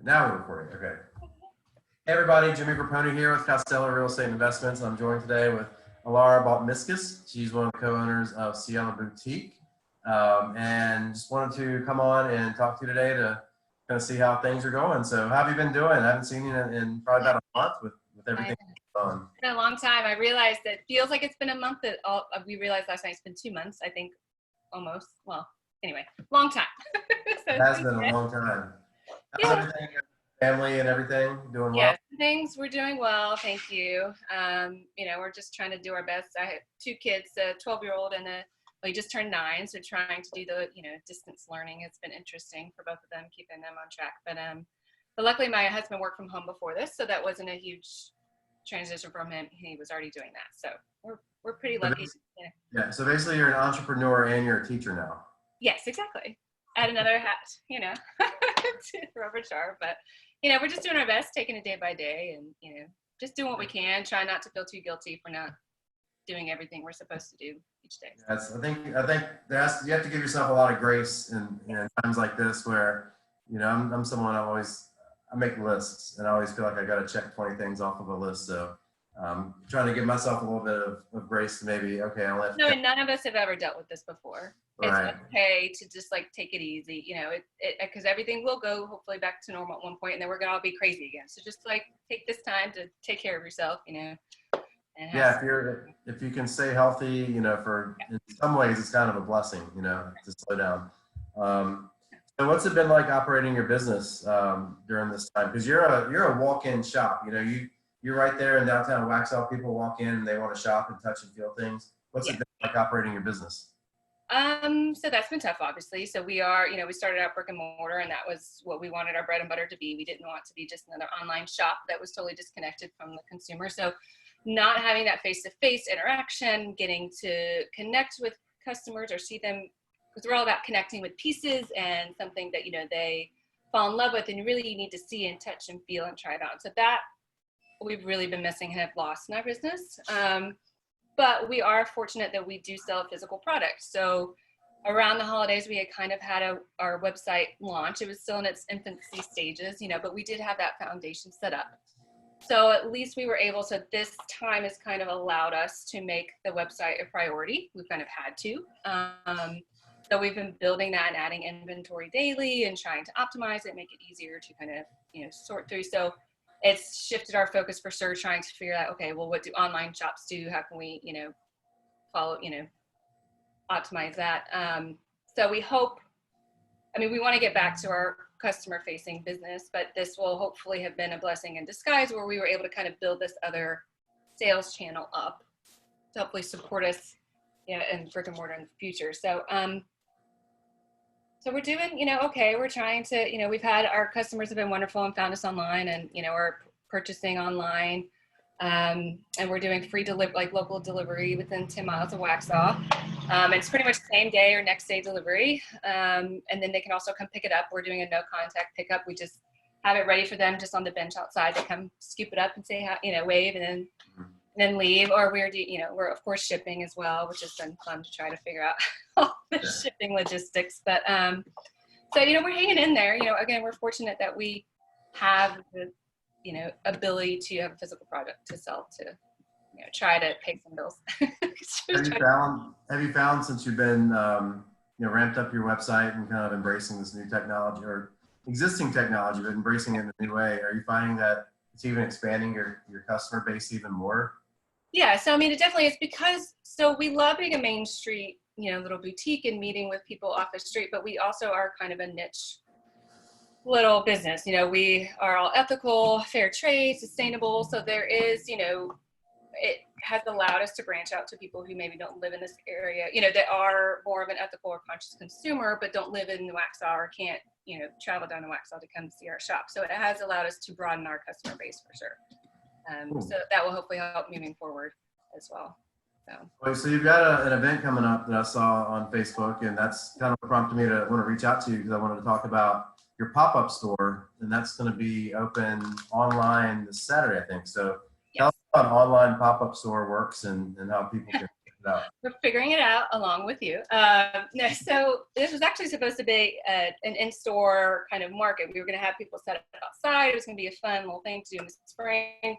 Now we're recording. Okay. Hey everybody, Jimmy Grappone here with Costello Real Estate Investments. I'm joined today with Alara Baltmiskis. She's one of the co-owners of Siela Boutique. And just wanted to come on and talk to you today to kind of see how things are going. So how have you been doing? I haven't seen you in probably about a month with everything going on. It's been a long time. I realized it feels like it's been a month. We realized last night it's been 2 months, I think, almost. Well, anyway, long time. So It has been a long time. How's everything? Family and everything doing well? Yeah, things we're doing well, thank you. We're just trying to do our best. I have 2 kids, a 12-year-old and he just turned 9, so trying to do the distance learning has been interesting for both of them, keeping them on track. But luckily my husband worked from home before this, so that wasn't a huge transition from him. He was already doing that, so we're pretty lucky. Yeah. So basically, you're an entrepreneur and you're a teacher now. Yes, exactly. Add another hat, to repertoire. But we're just doing our best, taking it day by day, and just doing what we can. Try not to feel too guilty for not doing everything we're supposed to do each day. Yes, I think you have to give yourself a lot of grace in times like this where I'm someone I make lists and I always feel like I got to check 20 things off of a list. So trying to give myself a little bit of grace to maybe, okay, I'll let. No, and none of us have ever dealt with this before. Right. It's okay to just take it easy, because everything will go hopefully back to normal at one point, and then we're gonna all be crazy again. So just take this time to take care of yourself, And yeah, if you can stay healthy, in some ways it's kind of a blessing, to slow down. So what's it been like operating your business during this time? Because you're a walk-in shop, you're right there in downtown Waxhaw. People walk in and they want to shop and touch and feel things. What's it been like operating your business? So that's been tough, obviously. So we are, we started out brick and mortar, and that was what we wanted our bread and butter to be. We didn't want to be just another online shop that was totally disconnected from the consumer. So not having that face-to-face interaction, getting to connect with customers or see them, because we're all about connecting with pieces and something that, they fall in love with, and really you need to see and touch and feel and try it on. So that we've really been missing and have lost in our business. But we are fortunate that we do sell a physical product. So around the holidays, we had kind of had our website launch. It was still in its infancy stages, but we did have that foundation set up. So at least we were able to, this time has kind of allowed us to make the website a priority. We've kind of had to. So we've been building that and adding inventory daily and trying to optimize it, make it easier to kind of, sort through. So it's shifted our focus for sure, trying to figure out, okay, well, what do online shops do? How can we, follow, optimize that? So we hope, we want to get back to our customer facing business, but this will hopefully have been a blessing in disguise where we were able to kind of build this other sales channel up to hopefully support us, in brick and mortar in the future. So, so we're doing, okay, we're trying to, we've had our customers have been wonderful and found us online, and, we're purchasing online, and we're doing free local delivery within 10 miles of Waxhaw. It's pretty much same day or next day delivery. And then they can also come pick it up. We're doing a no contact pickup. We just have it ready for them just on the bench outside. They come scoop it up and say, wave, and then leave. Or we're of course shipping as well, which has been fun to try to figure out all the shipping logistics. But so we're hanging in there. Again, we're fortunate that we have the ability to have a physical product to sell to try to pay some bills. Have you found since you've been ramped up your website and kind of embracing this new technology or existing technology but embracing it in a new way, are you finding that it's even expanding your customer base even more? Yeah, so it definitely is, because we love being a main street little boutique and meeting with people off the street, but we also are kind of a niche little business. We are all ethical, fair trade, sustainable. So there is, it has allowed us to branch out to people who maybe don't live in this area, that are more of an ethical or conscious consumer, but don't live in the Waxhaw or can't, travel down to Waxhaw to come see our shop. So it has allowed us to broaden our customer base for sure. Cool. So that will hopefully help moving forward as well. So you've got an event coming up that I saw on Facebook, and that's kind of prompted me to want to reach out to you because I wanted to talk about your pop-up store, and that's going to be open online this Saturday, I think. So tell us how an online pop-up store works and how people can No. We're figuring it out along with you. No, so this was actually supposed to be an in-store kind of market. We were going to have people set up outside. It was going to be a fun little thing to do in the spring.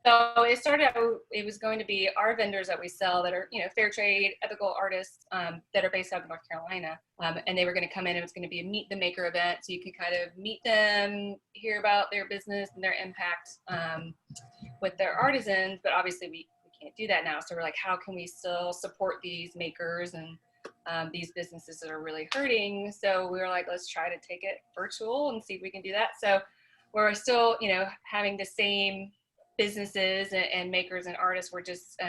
So it started out, it was going to be our vendors that we sell that are, fair trade, ethical artists that are based out of North Carolina. And they were going to come in, and it was going to be a meet the maker event. So you could kind of meet them, hear about their business and their impact with their artisans. But obviously we can't do that now. So we're like, how can we still support these makers and these businesses that are really hurting? So we were like, let's try to take it virtual and see if we can do that. So we're still, having the same businesses and makers and artists. We're just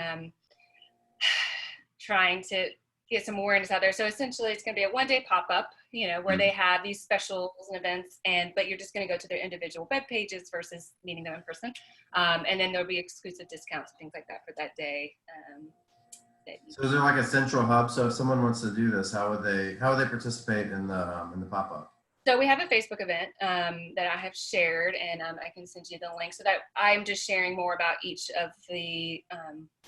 trying to get some awareness out there. So essentially it's going to be a one-day pop-up, where they have these specials and events, but you're just going to go to their individual web pages versus meeting them in person. And then there'll be exclusive discounts and things like that for that day. So is there like a central hub? So if someone wants to do this, how would they participate in the pop-up? So we have a Facebook event that I have shared, and I can send you the link, so that I'm just sharing more about each of the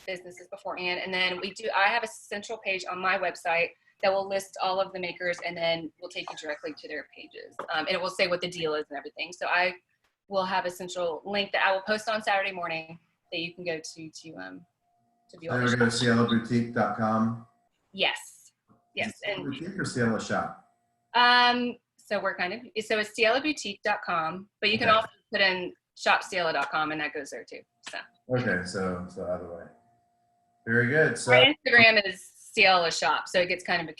businesses beforehand. And then I have a central page on my website that will list all of the makers, and then we'll take you directly to their pages. And it will say what the deal is and everything. So I will have a central link that I will post on Saturday morning that you can go to view all the Go to sielaboutique.com. Yes. Is it boutique or Siela shop? So it's sielaboutique.com, but you can also put in shopsiela.com, and that goes there too. So. Okay, so either way. Very good. So our Instagram is Siela Shop, so it gets kind of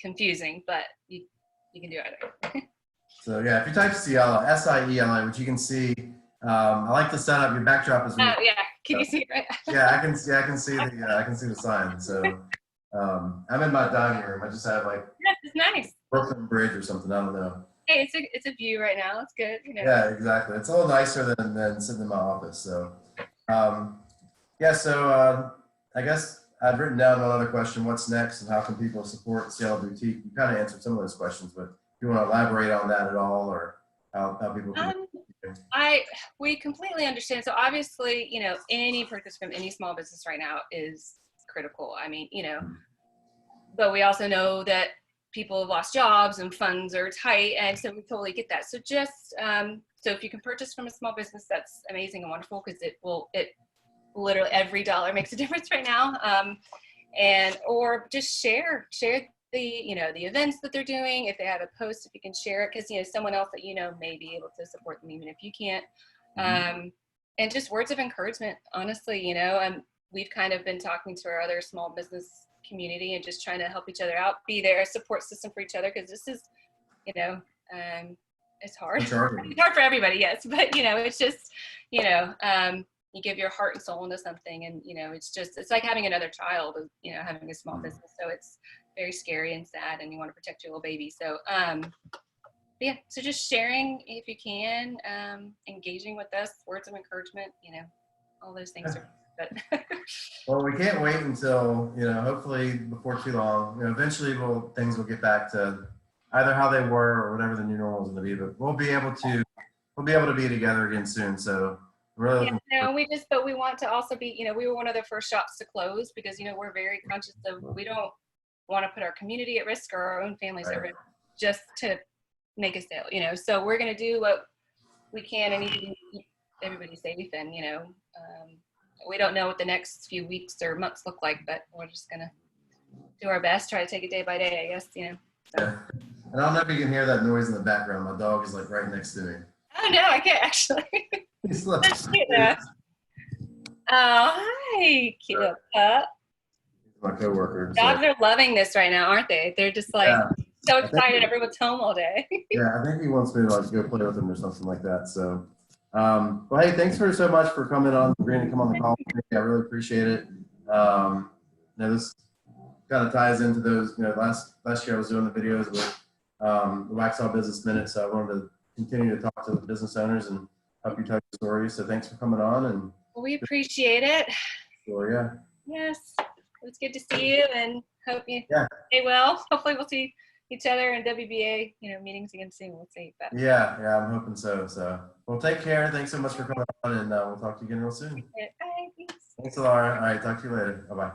confusing, but you can do either. So yeah, if you type Siela, S-I-E-L-A, which you can see, I like the setup. Your backdrop is. Oh yeah, can you see it? Right? Yeah, I can see the sign. So I'm in my dining room. I just have like. Yes, it's nice. Brooklyn Bridge or something. I don't know. Hey, it's a view right now. It's good. Yeah, exactly. It's a little nicer than sitting in my office. So, I guess I've written down another question. What's next, and how can people support Siela Boutique? You kind of answered some of those questions, but if you want to elaborate on that at all, or how people can. We completely understand. So obviously, any purchase from any small business right now is critical. I mean, but we also know that people have lost jobs and funds are tight, and so we totally get that. So just so if you can purchase from a small business, that's amazing and wonderful, because it literally every dollar makes a difference right now. Or just share the the events that they're doing. If they have a post, if you can share it, because someone else that may be able to support them even if you can't. And just words of encouragement, honestly. We've kind of been talking to our other small business community and just trying to help each other out, be there, a support system for each other, because this is it's hard. It's hard for everybody, yes, but it's just you give your heart and soul into something, and it's like having another child, having a small business. So it's very scary and sad, and you want to protect your little baby. So yeah, so just sharing if you can, engaging with us, words of encouragement, all those things are. But well, we can't wait until hopefully before too long. Eventually, things will get back to either how they were or whatever the new normal is going to be. But we'll be able to be together again soon. So really, but we want to also be. We were one of the first shops to close, because we're very conscious of, we don't want to put our community at risk or our own families at risk just to make a sale. So we're going to do what we can and even keep everybody safe, and we don't know what the next few weeks or months look like, but we're just going to do our best, try to take it day by day, I guess, So. Yeah. And I don't know if you can hear that noise in the background. My dog is like right next to me. Oh, no, I can't actually. He's That's cute, though. Oh, hi, cute little pup. My coworker. Dogs are loving this right now, aren't they? They're just like so excited. Everyone's home all day. Yeah, I think he wants me to go play with him or something like that. So. Well, hey, thanks so much for coming on, agreeing to come on the call with me. I really appreciate it. This kind of ties into those, last year I was doing the videos with the Waxhaw Business Minute, so I wanted to continue to talk to the business owners and help you tell your stories. So thanks for coming on. And we appreciate it. Sure, yeah. Yes, it was good to see you, and hope you stay well. Hopefully we'll see each other in WBA, meetings again soon. We'll see. But. Yeah, I'm hoping so. So, well, take care. Thanks so much for coming on, and we'll talk to you again real soon. Bye. Thanks, Alara. All right, talk to you later. Bye-bye.